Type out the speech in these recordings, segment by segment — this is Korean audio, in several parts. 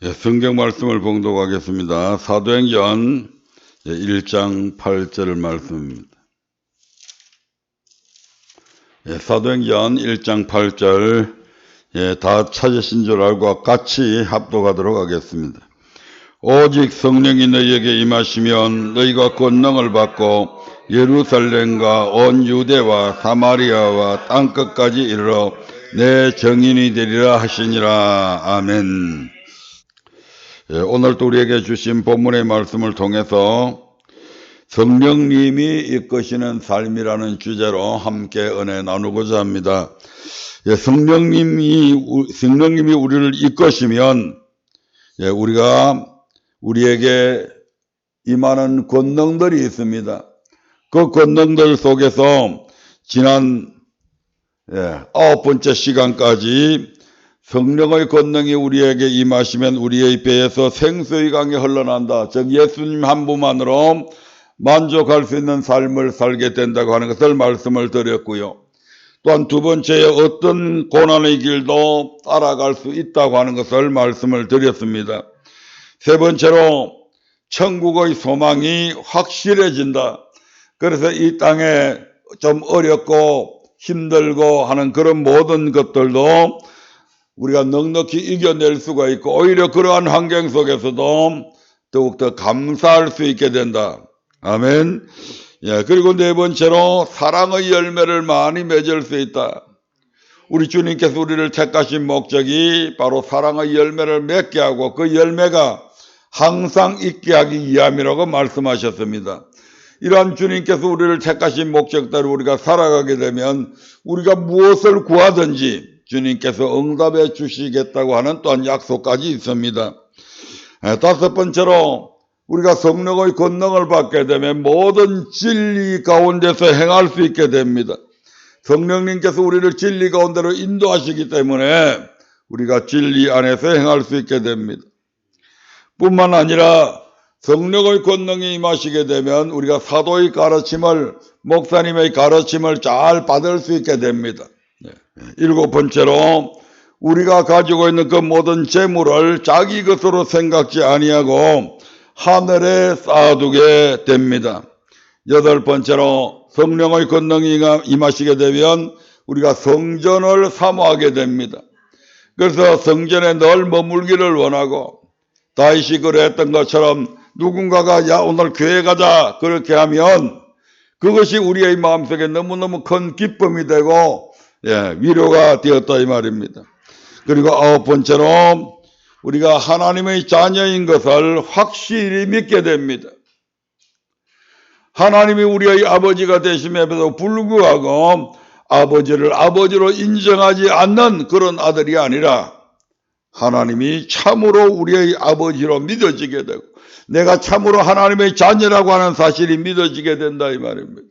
성경 말씀을 봉독하겠습니다. 사도행전 1장 8절 말씀입니다. 사도행전 1장 8절 다 찾으신 줄 알고 같이 합독하도록 하겠습니다. 오직 성령이 너희에게 임하시면 너희가 권능을 받고 예루살렘과 온 유대와 사마리아와 땅끝까지 이르러 내 증인이 되리라 하시니라. 아멘. 오늘도 우리에게 주신 본문의 말씀을 통해서 성령님이 이끄시는 삶이라는 주제로 함께 은혜 나누고자 합니다. 성령님이 우리를 이끄시면 우리에게 임하는 권능들이 있습니다. 그 권능들 속에서 지난 9번째 시간까지 성령의 권능이 우리에게 임하시면 우리의 배에서 생수의 강이 흘러난다. 즉 예수님 한 분만으로 만족할 수 있는 삶을 살게 된다고 하는 것을 말씀을 드렸고요. 또한 두 번째에 어떤 고난의 길도 따라갈 수 있다고 하는 것을 말씀을 드렸습니다. 세 번째로 천국의 소망이 확실해진다. 그래서 이 땅에 좀 어렵고 힘들고 하는 그런 모든 것들도 우리가 넉넉히 이겨낼 수가 있고 오히려 그러한 환경 속에서도 더욱더 감사할 수 있게 된다. 아멘. 그리고 네 번째로 사랑의 열매를 많이 맺을 수 있다. 우리 주님께서 우리를 택하신 목적이 바로 사랑의 열매를 맺게 하고 그 열매가 항상 있게 하기 위함이라고 말씀하셨습니다. 이러한 주님께서 우리를 택하신 목적대로 우리가 살아가게 되면 우리가 무엇을 구하든지 주님께서 응답해 주시겠다고 하는 또한 약속까지 있습니다. 다섯 번째로 우리가 성령의 권능을 받게 되면 모든 진리 가운데서 행할 수 있게 됩니다. 성령님께서 우리를 진리 가운데로 인도하시기 때문에 우리가 진리 안에서 행할 수 있게 됩니다. 뿐만 아니라 성령의 권능이 임하시게 되면 우리가 사도의 가르침을 목사님의 가르침을 잘 받을 수 있게 됩니다. 일곱 번째로 우리가 가지고 있는 그 모든 재물을 자기 것으로 생각지 아니하고 하늘에 쌓아두게 됩니다. 여덟 번째로 성령의 권능이 임하시게 되면 우리가 성전을 사모하게 됩니다. 그래서 성전에 늘 머물기를 원하고 다윗이 그랬던 것처럼 누군가가 야 오늘 교회 가자 그렇게 하면 그것이 우리의 마음속에 너무너무 큰 기쁨이 되고 위로가 되었다 이 말입니다. 그리고 아홉 번째로 우리가 하나님의 자녀인 것을 확실히 믿게 됩니다. 하나님이 우리의 아버지가 되심에도 불구하고 아버지를 아버지로 인정하지 않는 그런 아들이 아니라 하나님이 참으로 우리의 아버지로 믿어지게 되고 내가 참으로 하나님의 자녀라고 하는 사실이 믿어지게 된다 이 말입니다.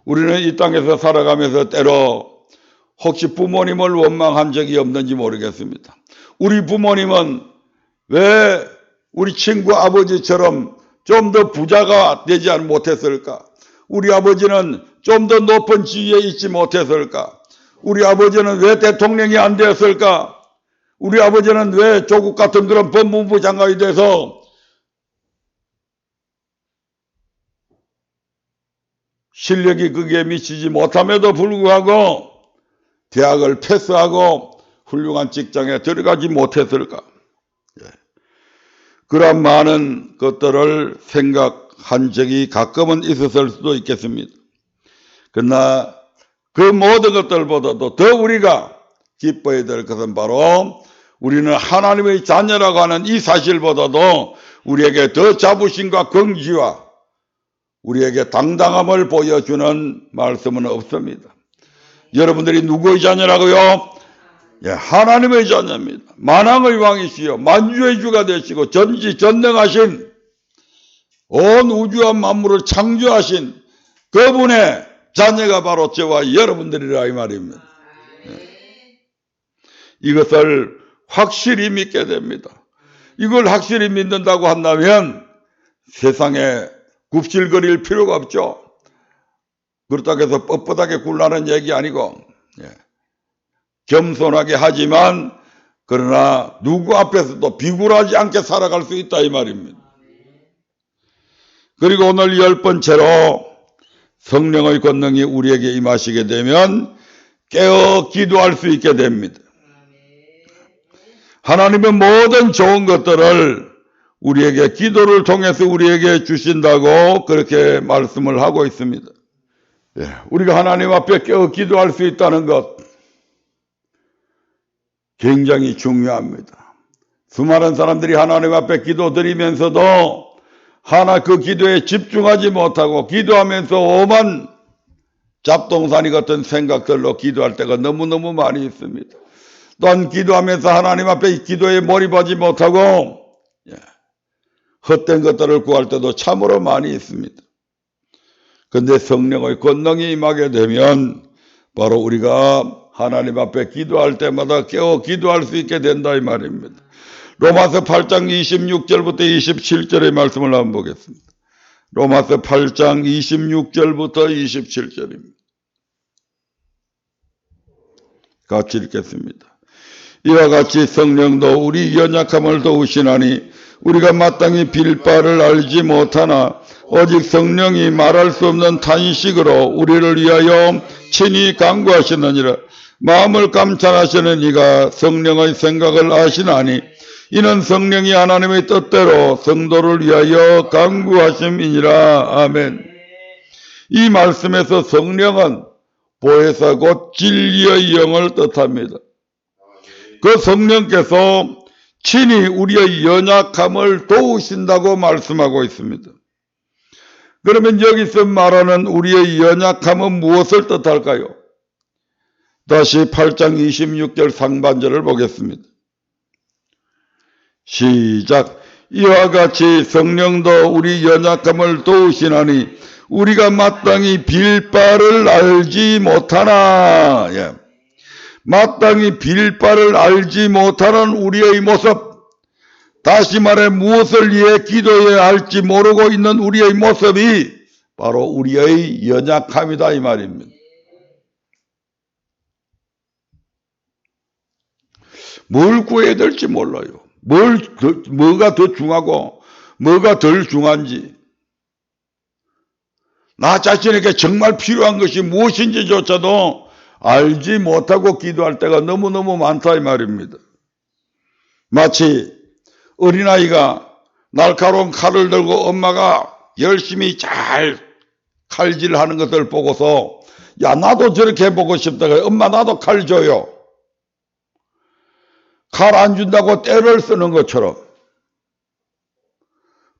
우리는 이 땅에서 살아가면서 때로 혹시 부모님을 원망한 적이 없는지 모르겠습니다. 우리 부모님은 왜 우리 친구 아버지처럼 좀 더 부자가 되지 못했을까? 우리 아버지는 좀 더 높은 지위에 있지 못했을까? 우리 아버지는 왜 대통령이 안 되었을까? 우리 아버지는 왜 조국 같은 그런 법무부 장관이 돼서 실력이 거기에 미치지 못함에도 불구하고 대학을 패스하고 훌륭한 직장에 들어가지 못했을까? 그런 많은 것들을 생각한 적이 가끔은 있었을 수도 있겠습니다. 그러나 그 모든 것들보다도 더 우리가 기뻐야 될 것은 바로 우리는 하나님의 자녀라고 하는 이 사실보다도 우리에게 더 자부심과 긍지와 우리에게 당당함을 보여주는 말씀은 없습니다. 여러분들이 누구의 자녀라고요? 하나님의 자녀입니다. 만왕의 왕이시요 만주의 주가 되시고 전지전능하신 온 우주와 만물을 창조하신 그분의 자녀가 바로 저와 여러분들이라 이 말입니다. 이것을 확실히 믿게 됩니다. 이걸 확실히 믿는다고 한다면 세상에 굽실거릴 필요가 없죠. 그렇다고 해서 뻣뻣하게 굴라는 얘기 아니고 예. 겸손하게 하지만 그러나 누구 앞에서도 비굴하지 않게 살아갈 수 있다 이 말입니다. 그리고 오늘 10번째로 성령의 권능이 우리에게 임하시게 되면 깨어 기도할 수 있게 됩니다. 하나님은 모든 좋은 것들을 우리에게 기도를 통해서 우리에게 주신다고 그렇게 말씀을 하고 있습니다. 예, 우리가 하나님 앞에 깨어 기도할 수 있다는 것 굉장히 중요합니다. 수많은 사람들이 하나님 앞에 기도드리면서도 하나 그 기도에 집중하지 못하고 기도하면서 오만 잡동사니 같은 생각들로 기도할 때가 너무너무 많이 있습니다. 또한 기도하면서 하나님 앞에 기도에 몰입하지 못하고 헛된 것들을 구할 때도 참으로 많이 있습니다. 그런데 성령의 권능이 임하게 되면 바로 우리가 하나님 앞에 기도할 때마다 깨어 기도할 수 있게 된다 이 말입니다. 로마서 8장 26절부터 27절의 말씀을 한번 보겠습니다. 로마서 8장 26절부터 27절입니다. 같이 읽겠습니다. 이와 같이 성령도 우리 연약함을 도우시나니 우리가 마땅히 빌 바를 알지 못하나 오직 성령이 말할 수 없는 탄식으로 우리를 위하여 친히 간구하시느니라. 마음을 감찰하시는 이가 성령의 생각을 아시나니 이는 성령이 하나님의 뜻대로 성도를 위하여 간구하심이니라. 아멘. 이 말씀에서 성령은 보혜사 곧 진리의 영을 뜻합니다. 그 성령께서 친히 우리의 연약함을 도우신다고 말씀하고 있습니다. 그러면 여기서 말하는 우리의 연약함은 무엇을 뜻할까요? 다시 8장 26절 상반절을 보겠습니다. 시작. 이와 같이 성령도 우리 연약함을 도우시나니 우리가 마땅히 빌 바를 알지 못하나. 예. 마땅히 빌 바를 알지 못하는 우리의 모습, 다시 말해 무엇을 위해 기도해야 할지 모르고 있는 우리의 모습이 바로 우리의 연약함이다 이 말입니다. 뭘 구해야 될지 몰라요. 뭐가 더 중하고 뭐가 덜 중한지, 나 자신에게 정말 필요한 것이 무엇인지조차도 알지 못하고 기도할 때가 너무너무 많다 이 말입니다. 마치 어린아이가 날카로운 칼을 들고 엄마가 열심히 잘 칼질하는 것을 보고서 야 나도 저렇게 해보고 싶다. 엄마 나도 칼 줘요. 칼 안 준다고 때를 쓰는 것처럼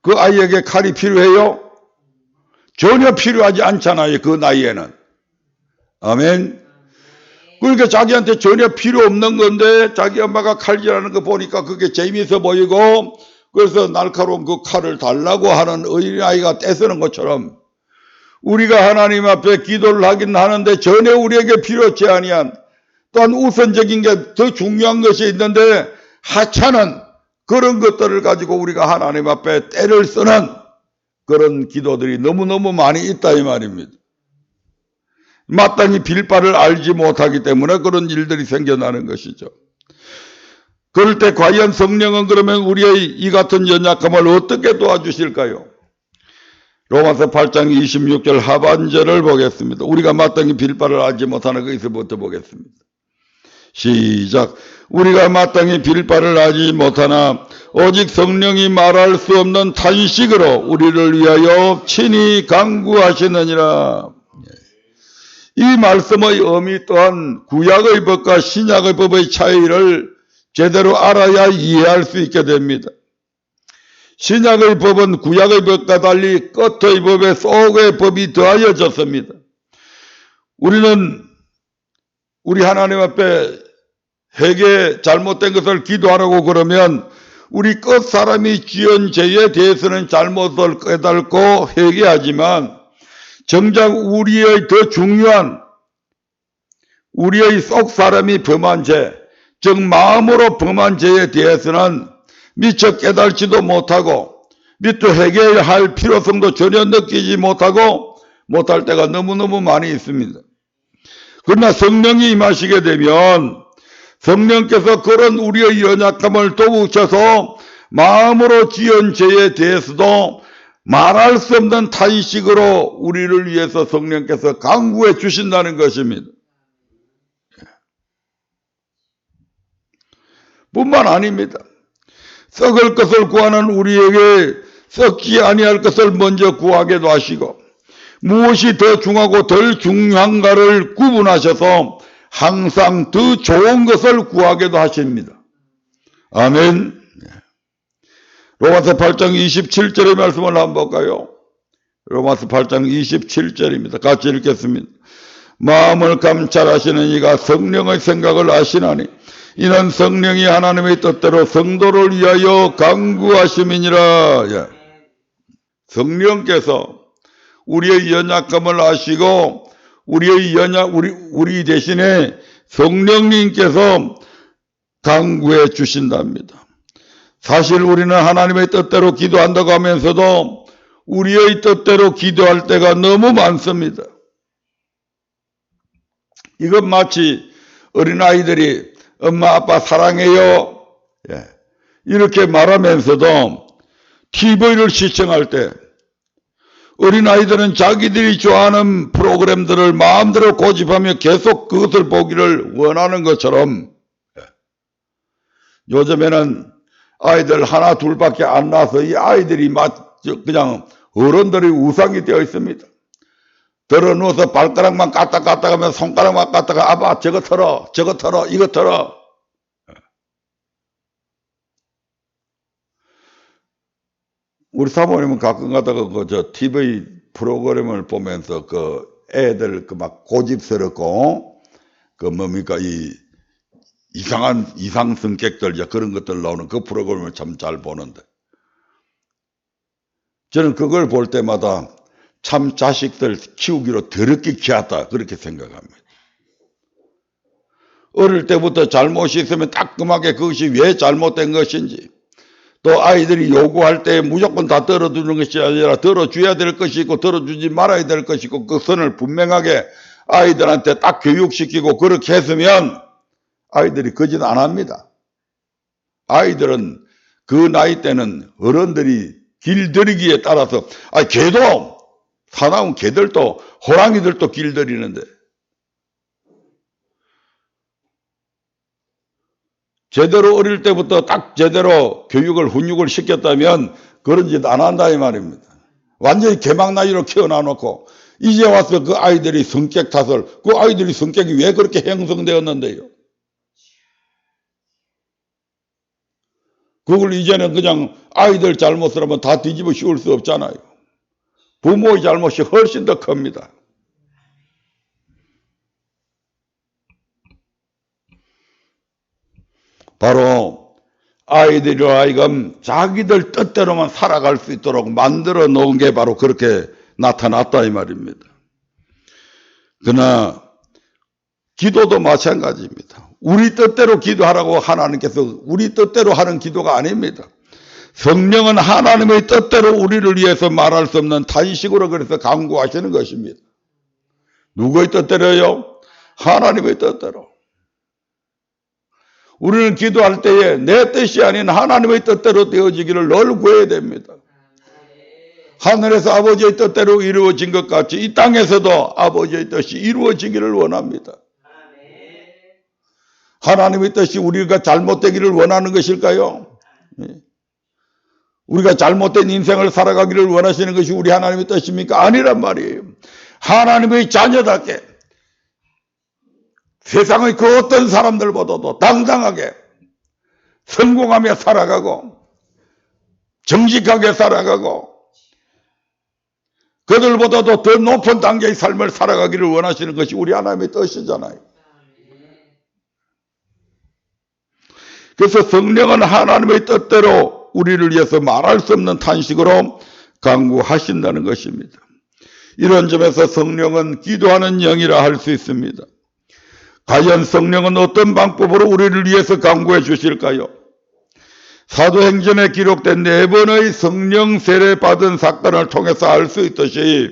그 아이에게 칼이 필요해요? 전혀 필요하지 않잖아요. 그 나이에는. 아멘. 그러니까 자기한테 전혀 필요 없는 건데 자기 엄마가 칼질하는 거 보니까 그게 재미있어 보이고 그래서 날카로운 그 칼을 달라고 하는 어린아이가 떼쓰는 것처럼 우리가 하나님 앞에 기도를 하긴 하는데 전혀 우리에게 필요치 아니한 또한 우선적인 게 더 중요한 것이 있는데 하찮은 그런 것들을 가지고 우리가 하나님 앞에 때를 쓰는 그런 기도들이 너무너무 많이 있다 이 말입니다. 마땅히 빌 바를 알지 못하기 때문에 그런 일들이 생겨나는 것이죠. 그럴 때 과연 성령은 그러면 우리의 이 같은 연약함을 어떻게 도와주실까요? 로마서 8장 26절 하반절을 보겠습니다. 우리가 마땅히 빌 바를 알지 못하는 것에서부터 보겠습니다. 시작. 우리가 마땅히 빌 바를 알지 못하나 오직 성령이 말할 수 없는 탄식으로 우리를 위하여 친히 간구하시느니라. 이 말씀의 의미 또한 구약의 법과 신약의 법의 차이를 제대로 알아야 이해할 수 있게 됩니다. 신약의 법은 구약의 법과 달리 끝의 법에 속의 법이 더하여졌습니다. 우리는 우리 하나님 앞에 회개 잘못된 것을 기도하라고 그러면 우리 끝 사람이 지은 죄에 대해서는 잘못을 깨닫고 회개하지만 정작 우리의 더 중요한 우리의 속 사람이 범한 죄, 즉 마음으로 범한 죄에 대해서는 미처 깨달지도 못하고 미처 회개할 필요성도 전혀 느끼지 못하고 못할 때가 너무너무 많이 있습니다. 그러나 성령이 임하시게 되면 성령께서 그런 우리의 연약함을 도우셔서 마음으로 지은 죄에 대해서도 말할 수 없는 탄식으로 우리를 위해서 성령께서 강구해 주신다는 것입니다. 뿐만 아닙니다. 썩을 것을 구하는 우리에게 썩지 아니할 것을 먼저 구하게도 하시고 무엇이 더 중하고 덜 중요한가를 구분하셔서 항상 더 좋은 것을 구하게도 하십니다. 아멘. 로마서 8장 27절의 말씀을 한번 볼까요? 로마서 8장 27절입니다. 같이 읽겠습니다. 마음을 감찰하시는 이가 성령의 생각을 아시나니 이는 성령이 하나님의 뜻대로 성도를 위하여 강구하심이니라. 예. 성령께서 우리의 연약함을 아시고 우리 대신에 성령님께서 강구해 주신답니다. 사실 우리는 하나님의 뜻대로 기도한다고 하면서도 우리의 뜻대로 기도할 때가 너무 많습니다. 이건 마치 어린아이들이 엄마 아빠 사랑해요 이렇게 말하면서도 TV를 시청할 때 어린아이들은 자기들이 좋아하는 프로그램들을 마음대로 고집하며 계속 그것을 보기를 원하는 것처럼 요즘에는 아이들 하나 둘밖에 안 나서 이 아이들이 그냥 어른들의 우상이 되어 있습니다. 들어 누워서 발가락만 까딱까딱 하면 손가락만 까딱가 아빠 저거 털어 이거 털어. 우리 사모님은 가끔 가다가 저 TV 프로그램을 보면서 애들 막 고집스럽고 뭡니까 이 이상 성격들 그런 것들 나오는 그 프로그램을 참 잘 보는데 저는 그걸 볼 때마다 참 자식들 키우기로 더럽게 귀하다 그렇게 생각합니다. 어릴 때부터 잘못이 있으면 따끔하게 그것이 왜 잘못된 것인지 또 아이들이 요구할 때 무조건 다 들어주는 것이 아니라 들어줘야 될 것이 있고 들어주지 말아야 될 것이 있고 그 선을 분명하게 아이들한테 딱 교육시키고 그렇게 했으면 아이들이 거짓 안 합니다. 아이들은 그 나이 때는 어른들이 길들이기에 따라서 개도 사나운 개들도 호랑이들도 길들이는데 제대로 어릴 때부터 딱 제대로 교육을 훈육을 시켰다면 그런 짓 안 한다 이 말입니다. 완전히 개막 나이로 키워놔놓고 이제 와서 그 아이들이 성격 탓을 그 아이들이 성격이 왜 그렇게 형성되었는데요. 그걸 이제는 그냥 아이들 잘못을 하면 다 뒤집어 씌울 수 없잖아요. 부모의 잘못이 훨씬 더 큽니다. 바로 아이들이 하여금 자기들 뜻대로만 살아갈 수 있도록 만들어 놓은 게 바로 그렇게 나타났다 이 말입니다. 그러나 기도도 마찬가지입니다. 우리 뜻대로 기도하라고 하나님께서 우리 뜻대로 하는 기도가 아닙니다. 성령은 하나님의 뜻대로 우리를 위해서 말할 수 없는 탄식으로 그래서 강구하시는 것입니다. 누구의 뜻대로요? 하나님의 뜻대로. 우리는 기도할 때에 내 뜻이 아닌 하나님의 뜻대로 되어지기를 늘 구해야 됩니다. 하늘에서 아버지의 뜻대로 이루어진 것 같이 이 땅에서도 아버지의 뜻이 이루어지기를 원합니다. 하나님의 뜻이 우리가 잘못되기를 원하는 것일까요? 우리가 잘못된 인생을 살아가기를 원하시는 것이 우리 하나님의 뜻입니까? 아니란 말이에요. 하나님의 자녀답게 세상의 그 어떤 사람들보다도 당당하게 성공하며 살아가고 정직하게 살아가고 그들보다도 더 높은 단계의 삶을 살아가기를 원하시는 것이 우리 하나님의 뜻이잖아요. 그래서 성령은 하나님의 뜻대로 우리를 위해서 말할 수 없는 탄식으로 강구하신다는 것입니다. 이런 점에서 성령은 기도하는 영이라 할 수 있습니다. 과연 성령은 어떤 방법으로 우리를 위해서 강구해 주실까요? 사도행전에 기록된 4번의 성령 세례 받은 사건을 통해서 알 수 있듯이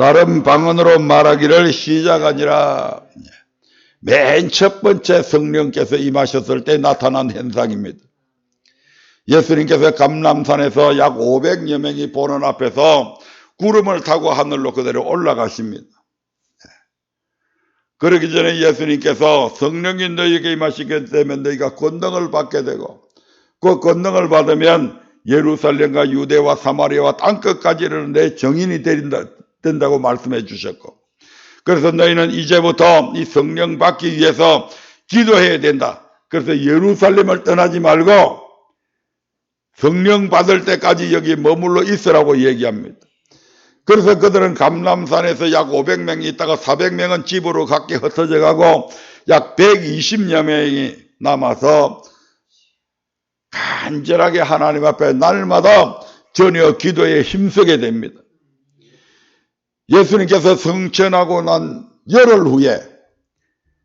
다른 방언으로 말하기를 시작하니라. 맨 첫 번째 성령께서 임하셨을 때 나타난 현상입니다. 예수님께서 감람산에서 약 500여 명이 보는 앞에서 구름을 타고 하늘로 그대로 올라가십니다. 그러기 전에 예수님께서 성령이 너희에게 임하시게 되면 너희가 권능을 받게 되고 그 권능을 받으면 예루살렘과 유대와 사마리아와 땅끝까지 이르는 내 정인이 된다고 말씀해 주셨고, 그래서 너희는 이제부터 이 성령 받기 위해서 기도해야 된다. 그래서 예루살렘을 떠나지 말고 성령 받을 때까지 여기 머물러 있으라고 얘기합니다. 그래서 그들은 감람산에서 약 500명이 있다가 400명은 집으로 각기 흩어져 가고 약 120여 명이 남아서 간절하게 하나님 앞에 날마다 전혀 기도에 힘쓰게 됩니다. 예수님께서 성천하고 난 열흘 후에,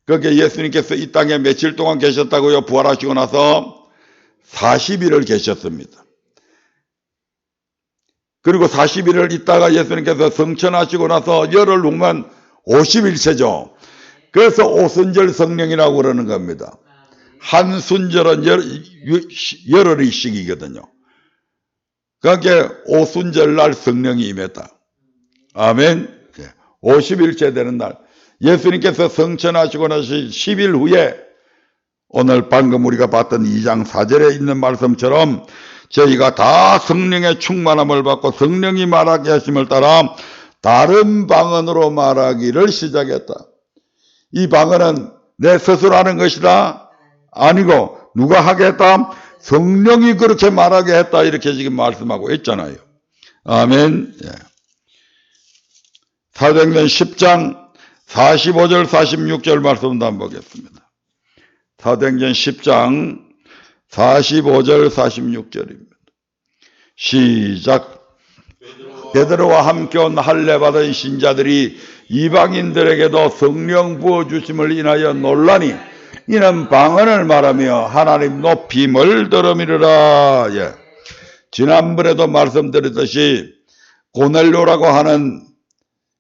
그게 예수님께서 이 땅에 며칠 동안 계셨다고요? 부활하시고 나서 40일을 계셨습니다. 그리고 40일을 있다가 예수님께서 성천하시고 나서 열흘 후면 50일째죠. 그래서 오순절 성령이라고 그러는 겁니다. 한 순절은 열흘이씩이거든요. 그러니까 오순절 날 성령이 임했다. 아멘. 50일째 되는 날 예수님께서 성천하시고 나서 10일 후에 오늘 방금 우리가 봤던 2장 4절에 있는 말씀처럼 저희가 다 성령의 충만함을 받고 성령이 말하게 하심을 따라 다른 방언으로 말하기를 시작했다. 이 방언은 내 스스로 하는 것이다? 아니고 누가 하겠다? 성령이 그렇게 말하게 했다. 이렇게 지금 말씀하고 있잖아요. 아멘. 사도행전 10장 45절 46절 말씀도 한번 보겠습니다. 사도행전 10장 45절 46절입니다. 시작. 베드로와 함께 온 할례 받은 신자들이 이방인들에게도 성령 부어주심을 인하여 놀라니 이는 방언을 말하며 하나님 높임을 들음이르라. 지난번에도 말씀드렸듯이 고넬료라고 하는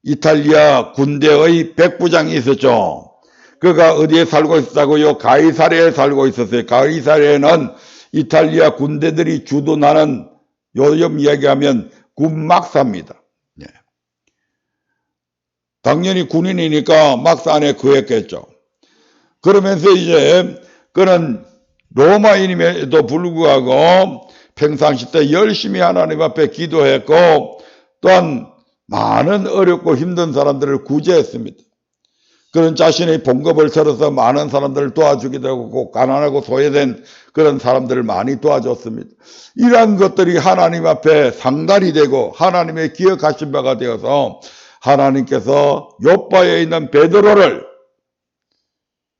이탈리아 군대의 백부장이 있었죠. 그가 어디에 살고 있었다고요? 가이사랴에 살고 있었어요. 가이사랴에는 이탈리아 군대들이 주둔하는, 요즘 이야기하면 군막사입니다. 당연히 군인이니까 막사 안에 거했겠죠. 그러면서 이제 그는 로마인임에도 불구하고 평상시 때 열심히 하나님 앞에 기도했고 또한 많은 어렵고 힘든 사람들을 구제했습니다. 그런 자신의 봉급을 벌어서 많은 사람들을 도와주기도 하고 가난하고 소외된 그런 사람들을 많이 도와줬습니다. 이러한 것들이 하나님 앞에 상달이 되고 하나님의 기억하신 바가 되어서 하나님께서 요바에 있는 베드로를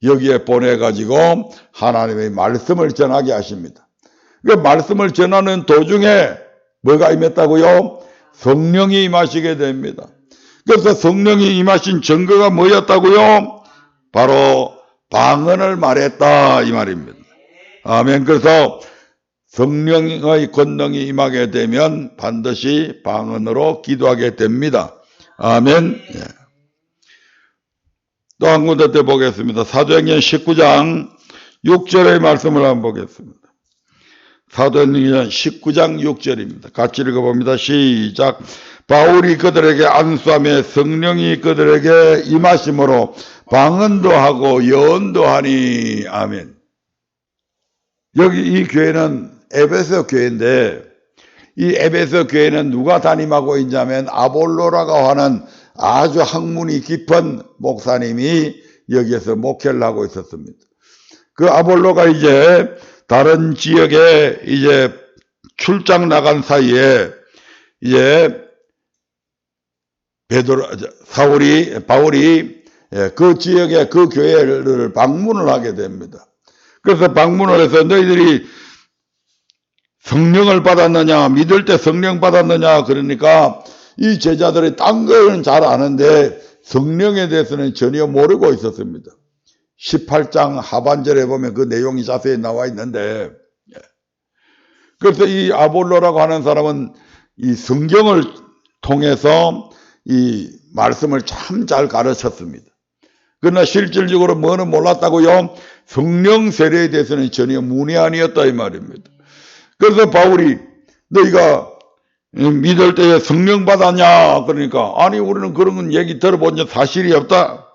여기에 보내가지고 하나님의 말씀을 전하게 하십니다. 그 말씀을 전하는 도중에 뭐가 임했다고요? 성령이 임하시게 됩니다. 그래서 성령이 임하신 증거가 뭐였다고요? 바로 방언을 말했다 이 말입니다. 아멘. 그래서 성령의 권능이 임하게 되면 반드시 방언으로 기도하게 됩니다. 아멘. 또 한 군데 때 보겠습니다. 사도행전 19장 6절의 말씀을 한번 보겠습니다. 사도행전 19장 6절입니다. 같이 읽어봅니다. 시작. 바울이 그들에게 안수하며 성령이 그들에게 임하심으로 방언도 하고 예언도 하니. 아멘. 여기 이 교회는 에베소 교회인데 이 에베소 교회는 누가 담임하고 있냐면 아볼로라고 하는 아주 학문이 깊은 목사님이 여기에서 목회를 하고 있었습니다. 그 아볼로가 이제 다른 지역에 이제 출장 나간 사이에 이제 바울이 그 지역에 그 교회를 방문을 하게 됩니다. 그래서 방문을 해서 너희들이 성령을 받았느냐, 믿을 때 성령 받았느냐, 그러니까 이 제자들이 딴 거는 잘 아는데 성령에 대해서는 전혀 모르고 있었습니다. 18장 하반절에 보면 그 내용이 자세히 나와 있는데, 그래서 이 아볼로라고 하는 사람은 이 성경을 통해서 이 말씀을 참 잘 가르쳤습니다. 그러나 실질적으로 뭐는 몰랐다고요? 성령 세례에 대해서는 전혀 문외한이었다 이 말입니다. 그래서 바울이 너희가 믿을 때에 성령 받았냐? 그러니까 아니 우리는 그런 건 얘기 들어본 적 사실이 없다.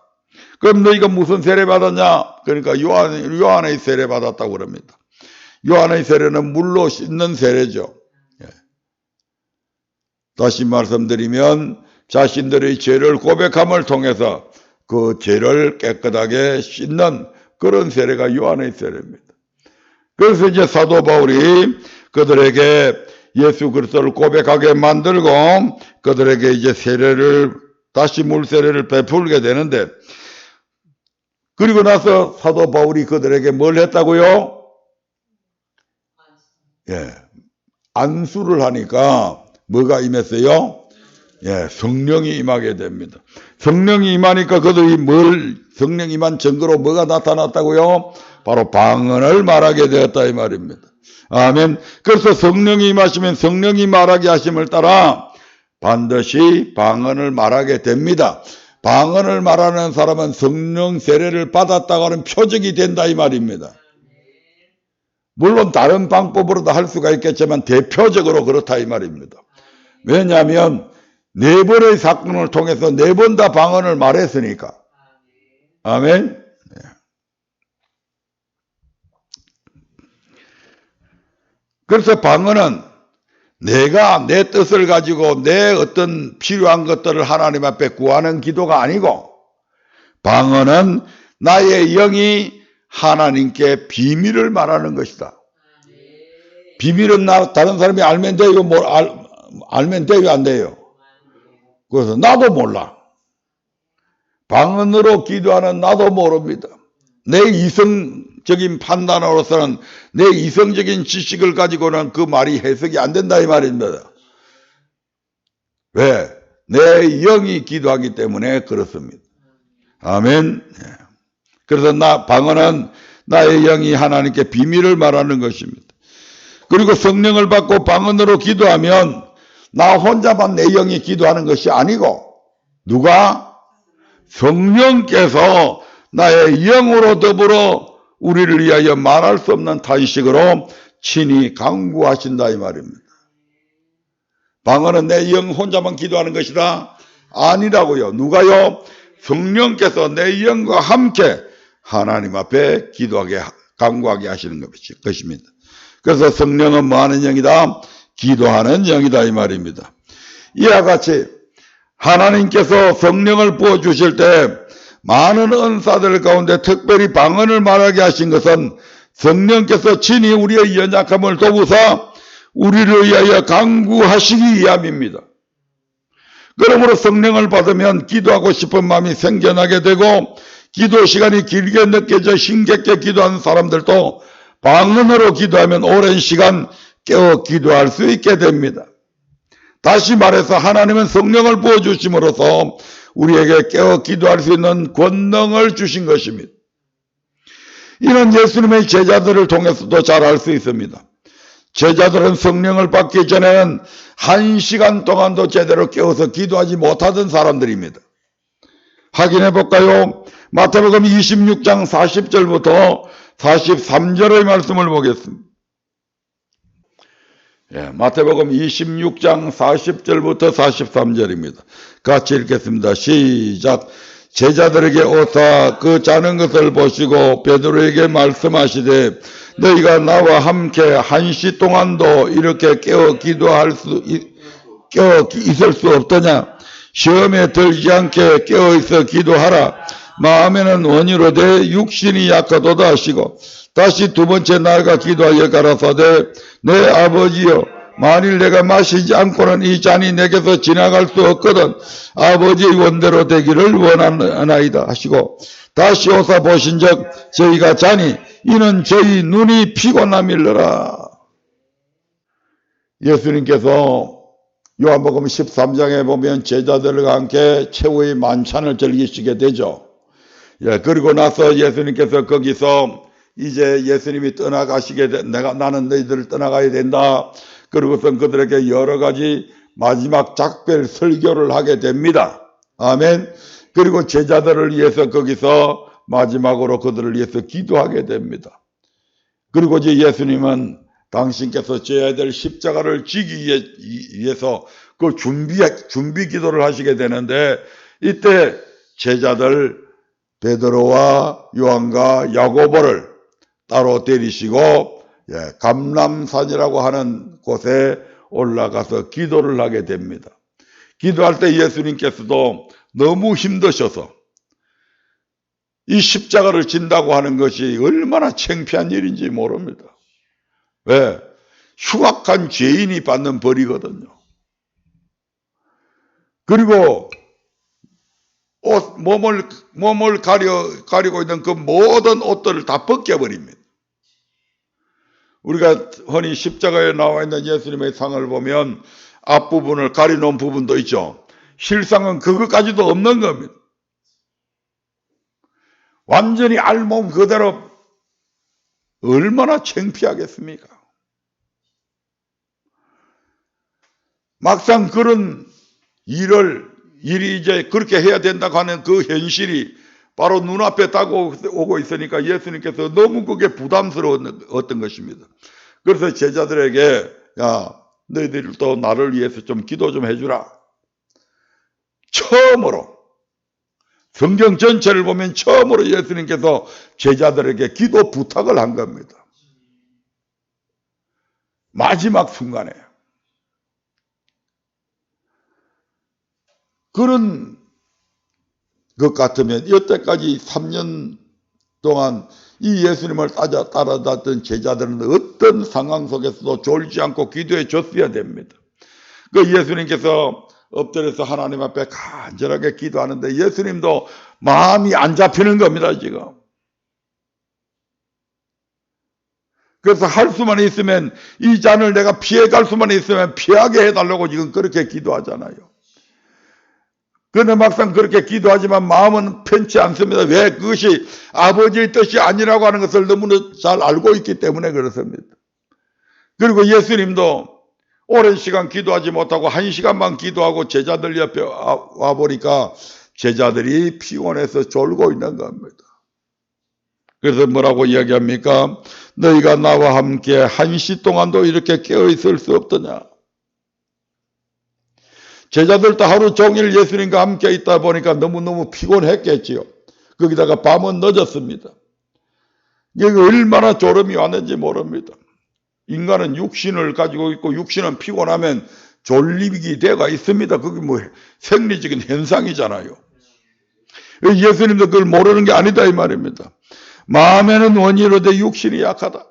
그럼 너희가 무슨 세례 받았냐? 그러니까 요한의 세례 받았다고 그럽니다. 요한의 세례는 물로 씻는 세례죠. 다시 말씀드리면 자신들의 죄를 고백함을 통해서 그 죄를 깨끗하게 씻는 그런 세례가 요한의 세례입니다. 그래서 이제 사도 바울이 그들에게 예수 그리스도를 고백하게 만들고 그들에게 이제 세례를 다시 물 세례를 베풀게 되는데, 그리고 나서 사도 바울이 그들에게 뭘 했다고요? 안수를 하니까 뭐가 임했어요? 성령이 임하게 됩니다. 성령이 임하니까 그들이 성령 임한 증거로 뭐가 나타났다고요? 바로 방언을 말하게 되었다 이 말입니다. 아멘. 그래서 성령이 임하시면 성령이 말하게 하심을 따라 반드시 방언을 말하게 됩니다. 방언을 말하는 사람은 성령 세례를 받았다고 하는 표적이 된다 이 말입니다. 물론 다른 방법으로도 할 수가 있겠지만 대표적으로 그렇다 이 말입니다. 왜냐하면 4번의 사건을 통해서 4번 다 방언을 말했으니까. 아멘. 그래서 방언은 내가 내 뜻을 가지고 내 어떤 필요한 것들을 하나님 앞에 구하는 기도가 아니고, 방언은 나의 영이 하나님께 비밀을 말하는 것이다. 비밀은 다른 사람이 알면 돼요? 알면 돼요? 안 돼요? 그래서 나도 몰라. 방언으로 기도하는 나도 모릅니다. 내 이성적인 판단으로서는, 내 이성적인 지식을 가지고는 그 말이 해석이 안 된다 이 말입니다. 왜? 내 영이 기도하기 때문에 그렇습니다. 아멘. 그래서 방언은 나의 영이 하나님께 비밀을 말하는 것입니다. 그리고 성령을 받고 방언으로 기도하면 나 혼자만 내 영이 기도하는 것이 아니고, 누가? 성령께서 나의 영으로 더불어 우리를 위하여 말할 수 없는 탄식으로 친히 간구하신다 이 말입니다. 방언은 내 영 혼자만 기도하는 것이다? 아니라고요. 누가요? 성령께서 내 영과 함께 하나님 앞에 기도하게, 간구하게 하시는 것입니다. 그래서 성령은 뭐 하는 영이다? 기도하는 영이다 이 말입니다. 이와 같이 하나님께서 성령을 부어주실 때 많은 은사들 가운데 특별히 방언을 말하게 하신 것은 성령께서 친히 우리의 연약함을 도우사 우리를 위하여 간구하시기 위함입니다. 그러므로 성령을 받으면 기도하고 싶은 마음이 생겨나게 되고, 기도 시간이 길게 느껴져 힘겹게 기도하는 사람들도 방언으로 기도하면 오랜 시간 깨어 기도할 수 있게 됩니다. 다시 말해서 하나님은 성령을 부어주심으로써 우리에게 깨어 기도할 수 있는 권능을 주신 것입니다. 이는 예수님의 제자들을 통해서도 잘 알 수 있습니다. 제자들은 성령을 받기 전에는 1시간 동안도 제대로 깨어서 기도하지 못하던 사람들입니다. 확인해 볼까요? 마태복음 26장 40절부터 43절의 말씀을 보겠습니다. 마태복음 26장 40절부터 43절입니다. 같이 읽겠습니다. 시작. 제자들에게 오사 그 자는 것을 보시고 베드로에게 말씀하시되 너희가 나와 함께 1시 동안도 이렇게 깨어 있을 수 없더냐? 시험에 들지 않게 깨어 있어 기도하라. 마음에는 원이로되 육신이 약하도다 하시고, 다시 2번째 날과 기도하여 가라사대 내 아버지여, 만일 내가 마시지 않고는 이 잔이 내게서 지나갈 수 없거든 아버지의 원대로 되기를 원하나이다 하시고, 다시 오사 보신즉 저희가 자니 이는 저희 눈이 피곤함일러라. 예수님께서 요한복음 13장에 보면 제자들과 함께 최후의 만찬을 즐기시게 되죠. 그리고 나서 예수님께서 거기서 이제 예수님이 떠나가시게 나는 너희들을 떠나가야 된다. 그리고선 그들에게 여러 가지 마지막 작별 설교를 하게 됩니다. 아멘. 그리고 제자들을 위해서 거기서 마지막으로 그들을 위해서 기도하게 됩니다. 그리고 이제 예수님은 당신께서 져야 될 십자가를 지기 위해서 그 준비 기도를 하시게 되는데, 이때 제자들 베드로와 요한과 야고보를 따로 데리시고 감람산이라고 하는 곳에 올라가서 기도를 하게 됩니다. 기도할 때 예수님께서도 너무 힘드셔서 이 십자가를 진다고 하는 것이 얼마나 창피한 일인지 모릅니다. 왜? 흉악한 죄인이 받는 벌이거든요. 그리고 몸을 가리고 있는 그 모든 옷들을 다 벗겨버립니다. 우리가 흔히 십자가에 나와 있는 예수님의 상을 보면 앞부분을 가려놓은 부분도 있죠. 실상은 그것까지도 없는 겁니다. 완전히 알몸 그대로. 얼마나 창피하겠습니까? 막상 그런 일이 이제 그렇게 해야 된다고 하는 그 현실이 바로 눈앞에 다가오고 있으니까 예수님께서 너무 그게 부담스러웠던 것입니다. 그래서 제자들에게, 야, 너희들도 나를 위해서 좀 기도 좀 해주라. 처음으로, 성경 전체를 보면 처음으로 예수님께서 제자들에게 기도 부탁을 한 겁니다. 마지막 순간에. 그런 것 같으면 여태까지 3년 동안 이 예수님을 따라다녔던 제자들은 어떤 상황 속에서도 졸지 않고 기도해 줬어야 됩니다. 그 예수님께서 엎드려서 하나님 앞에 간절하게 기도하는데 예수님도 마음이 안 잡히는 겁니다, 지금. 그래서 할 수만 있으면, 이 잔을 내가 피해갈 수만 있으면 피하게 해달라고 지금 그렇게 기도하잖아요. 그런데 막상 그렇게 기도하지만 마음은 편치 않습니다. 왜? 그것이 아버지의 뜻이 아니라고 하는 것을 너무나 잘 알고 있기 때문에 그렇습니다. 그리고 예수님도 오랜 시간 기도하지 못하고 1시간만 기도하고 제자들 옆에 와보니까 제자들이 피곤해서 졸고 있는 겁니다. 그래서 뭐라고 이야기합니까? 너희가 나와 함께 1시 동안도 이렇게 깨어있을 수 없더냐? 제자들도 하루 종일 예수님과 함께 있다 보니까 너무너무 피곤했겠지요. 거기다가 밤은 늦었습니다. 여기 얼마나 졸음이 왔는지 모릅니다. 인간은 육신을 가지고 있고 육신은 피곤하면 졸리기 대가 있습니다. 그게 뭐 생리적인 현상이잖아요. 예수님도 그걸 모르는 게 아니다 이 말입니다. 마음에는 원이로되 육신이 약하다.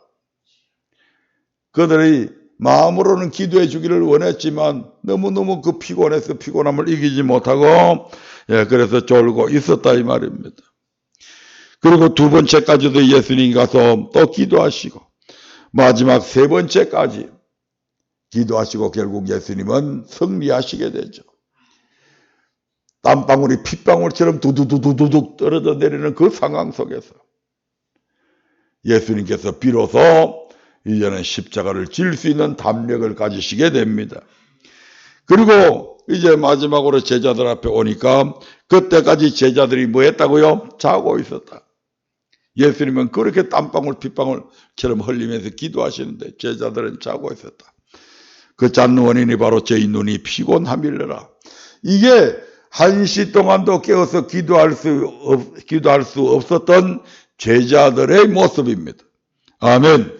그들이 마음으로는 기도해 주기를 원했지만 너무너무 그 피곤함을 이기지 못하고 그래서 졸고 있었다 이 말입니다. 그리고 2번째까지도 예수님이 가서 또 기도하시고 마지막 3번째까지 기도하시고 결국 예수님은 승리하시게 되죠. 땀방울이 핏방울처럼 두두두두둑 떨어져 내리는 그 상황 속에서 예수님께서 비로소 이제는 십자가를 질 수 있는 담력을 가지시게 됩니다. 그리고 이제 마지막으로 제자들 앞에 오니까 그때까지 제자들이 뭐 했다고요? 자고 있었다. 예수님은 그렇게 땀방울 핏방울처럼 흘리면서 기도하시는데 제자들은 자고 있었다. 그 잤는 원인이 바로 저희 눈이 피곤함이라. 이게 1시 동안도 깨어서 기도할 수 없었던 제자들의 모습입니다. 아멘.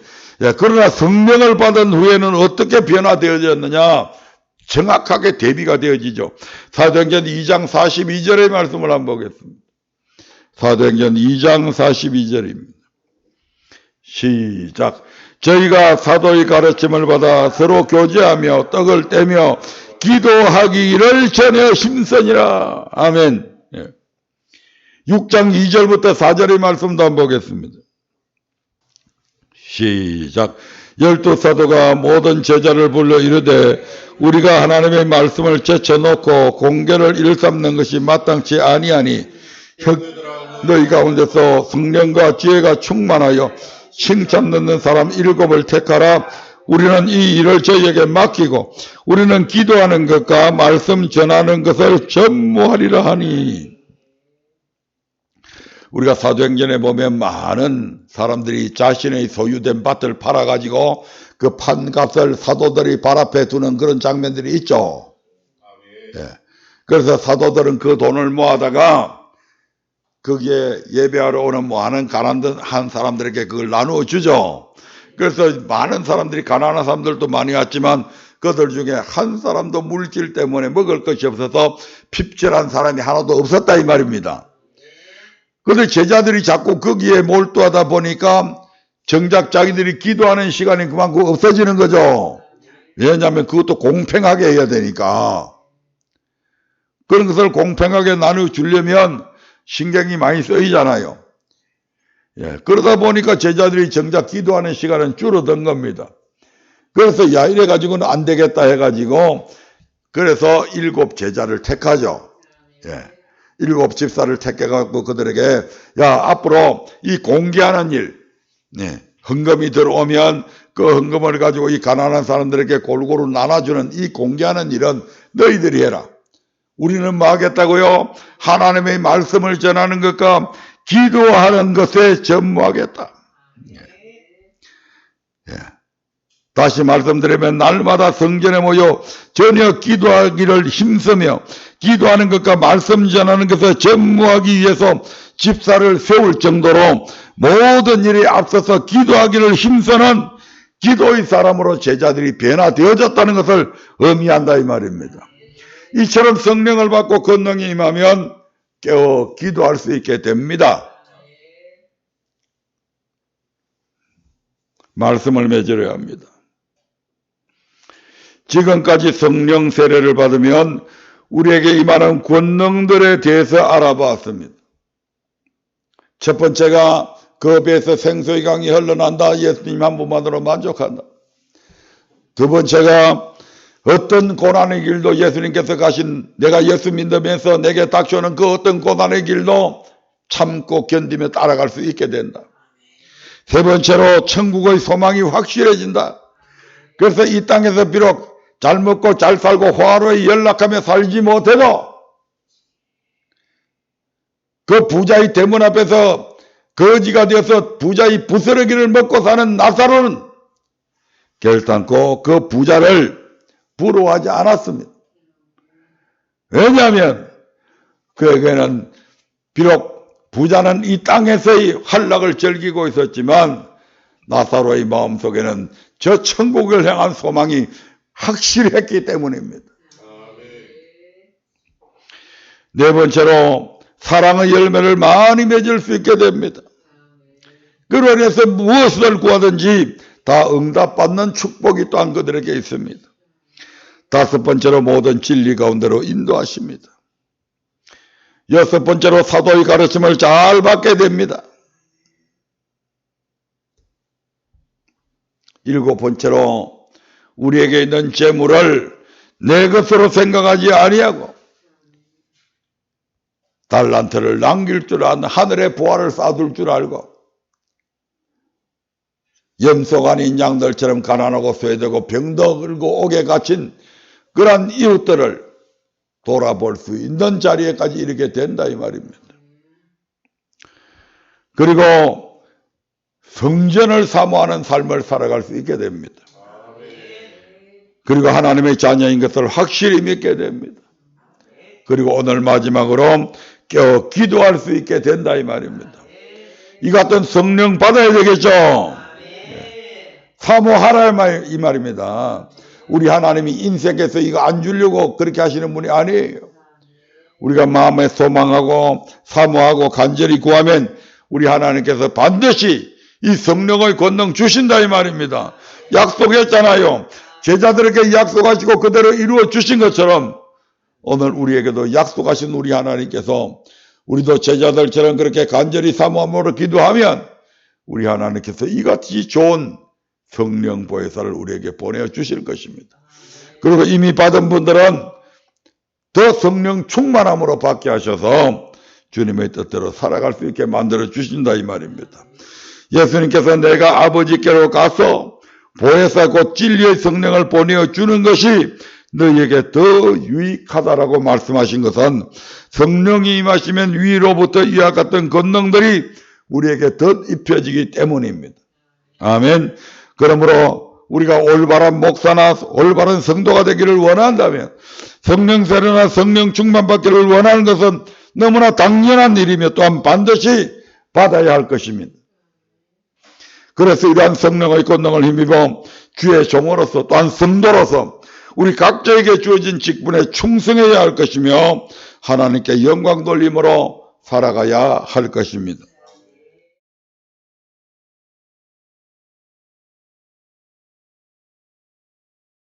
그러나 성령을 받은 후에는 어떻게 변화되어졌느냐? 정확하게 대비가 되어지죠. 사도행전 2장 42절의 말씀을 한번 보겠습니다. 사도행전 2장 42절입니다. 시작. 저희가 사도의 가르침을 받아 서로 교제하며 떡을 떼며 기도하기를 전혀 힘쓰니라. 아멘. 6장 2절부터 4절의 말씀도 한번 보겠습니다. 시작. 12사도가 모든 제자를 불러 이르되 우리가 하나님의 말씀을 제쳐놓고 공개를 일삼는 것이 마땅치 아니하니 너희 가운데서 성령과 지혜가 충만하여 칭찬 듣는 사람 7을 택하라. 우리는 이 일을 저희에게 맡기고 우리는 기도하는 것과 말씀 전하는 것을 전무하리라 하니. 우리가 사도행전에 보면 많은 사람들이 자신의 소유된 밭을 팔아가지고 그 판값을 사도들이 발 앞에 두는 그런 장면들이 있죠. 예. 그래서 사도들은 그 돈을 모아다가 거기에 예배하러 오는 많은 가난한 사람들에게 그걸 나누어 주죠. 그래서 많은 사람들이, 가난한 사람들도 많이 왔지만 그들 중에 한 사람도 물질 때문에 먹을 것이 없어서 핍절한 사람이 하나도 없었다 이 말입니다. 그런데 제자들이 자꾸 거기에 몰두하다 보니까 정작 자기들이 기도하는 시간이 그만큼 없어지는 거죠. 왜냐하면 그것도 공평하게 해야 되니까. 그런 것을 공평하게 나눠주려면 신경이 많이 쓰이잖아요. 예, 그러다 보니까 제자들이 정작 기도하는 시간은 줄어든 겁니다. 그래서 야, 이래가지고는 안 되겠다 해가지고 그래서 7 제자를 택하죠. 예. 7 집사를 택해갖고 그들에게 야, 앞으로 이 공개하는 일, 네, 헌금이 들어오면 그 헌금을 가지고 이 가난한 사람들에게 골고루 나눠주는 이 공개하는 일은 너희들이 해라. 우리는 뭐 하겠다고요? 하나님의 말씀을 전하는 것과 기도하는 것에 전무하겠다. 예. 다시 말씀드리면 날마다 성전에 모여 전혀 기도하기를 힘쓰며 기도하는 것과 말씀 전하는 것에 전무하기 위해서 집사를 세울 정도로 모든 일에 앞서서 기도하기를 힘쓰는 기도의 사람으로 제자들이 변화되어졌다는 것을 의미한다 이 말입니다. 이처럼 성령을 받고 권능이 임하면 깨어 기도할 수 있게 됩니다. 말씀을 맺으려 합니다. 지금까지 성령 세례를 받으면 우리에게 임하는 권능들에 대해서 알아봤습니다. 첫 번째가 그 배에서 생수의 강이 흘러난다. 예수님 한 분만으로 만족한다. 두 번째가 어떤 고난의 길도 예수님께서 가신, 내가 예수 믿으면서 내게 닥쳐오는 그 어떤 고난의 길도 참고 견디며 따라갈 수 있게 된다. 세 번째로 천국의 소망이 확실해진다. 그래서 이 땅에서 비록 잘 먹고 잘 살고 화로에 연락하며 살지 못해도 그 부자의 대문 앞에서 거지가 되어서 부자의 부스러기를 먹고 사는 나사로는 결단코 그 부자를 부러워하지 않았습니다. 왜냐하면 그에게는 비록 부자는 이 땅에서의 환락을 즐기고 있었지만 나사로의 마음속에는 저 천국을 향한 소망이 확실했기 때문입니다. 네 번째로 사랑의 열매를 많이 맺을 수 있게 됩니다. 그로 인해서 무엇을 구하든지 다 응답받는 축복이 또한 그들에게 있습니다. 다섯 번째로 모든 진리 가운데로 인도하십니다. 여섯 번째로 사도의 가르침을 잘 받게 됩니다. 일곱 번째로 우리에게 있는 재물을 내 것으로 생각하지 아니하고 달란트를 남길 줄 아는 하늘의 보화를 쌓아둘 줄 알고 염소 아닌 양들처럼 가난하고 쇠되고 병도 들고 옥에 갇힌 그러한 이웃들을 돌아볼 수 있는 자리에까지 이르게 된다 이 말입니다. 그리고 성전을 사모하는 삶을 살아갈 수 있게 됩니다. 그리고 하나님의 자녀인 것을 확실히 믿게 됩니다. 그리고 오늘 마지막으로 깨어 기도할 수 있게 된다 이 말입니다. 이 같은 성령 받아야 되겠죠. 사모하라 이 말입니다. 우리 하나님이 인생에서 이거 안 주려고 그렇게 하시는 분이 아니에요. 우리가 마음에 소망하고 사모하고 간절히 구하면 우리 하나님께서 반드시 이 성령의 권능 주신다 이 말입니다. 약속했잖아요. 제자들에게 약속하시고 그대로 이루어 주신 것처럼 오늘 우리에게도 약속하신 우리 하나님께서 우리도 제자들처럼 그렇게 간절히 사모함으로 기도하면 우리 하나님께서 이같이 좋은 성령 보혜사를 우리에게 보내주실 것입니다. 그리고 이미 받은 분들은 더 성령 충만함으로 받게 하셔서 주님의 뜻대로 살아갈 수 있게 만들어 주신다 이 말입니다. 예수님께서 내가 아버지께로 가서 보혜사 곧 진리의 성령을 보내어 주는 것이 너희에게 더 유익하다라고 말씀하신 것은 성령이 임하시면 위로부터 이와 같은 권능들이 우리에게 더 입혀지기 때문입니다. 아멘. 그러므로 우리가 올바른 목사나 올바른 성도가 되기를 원한다면 성령 세례나 성령 충만받기를 원하는 것은 너무나 당연한 일이며 또한 반드시 받아야 할 것입니다. 그래서 이러한 성령의 권능을 힘입어 주의 종으로서 또한 성도로서 우리 각자에게 주어진 직분에 충성해야 할 것이며 하나님께 영광 돌림으로 살아가야 할 것입니다.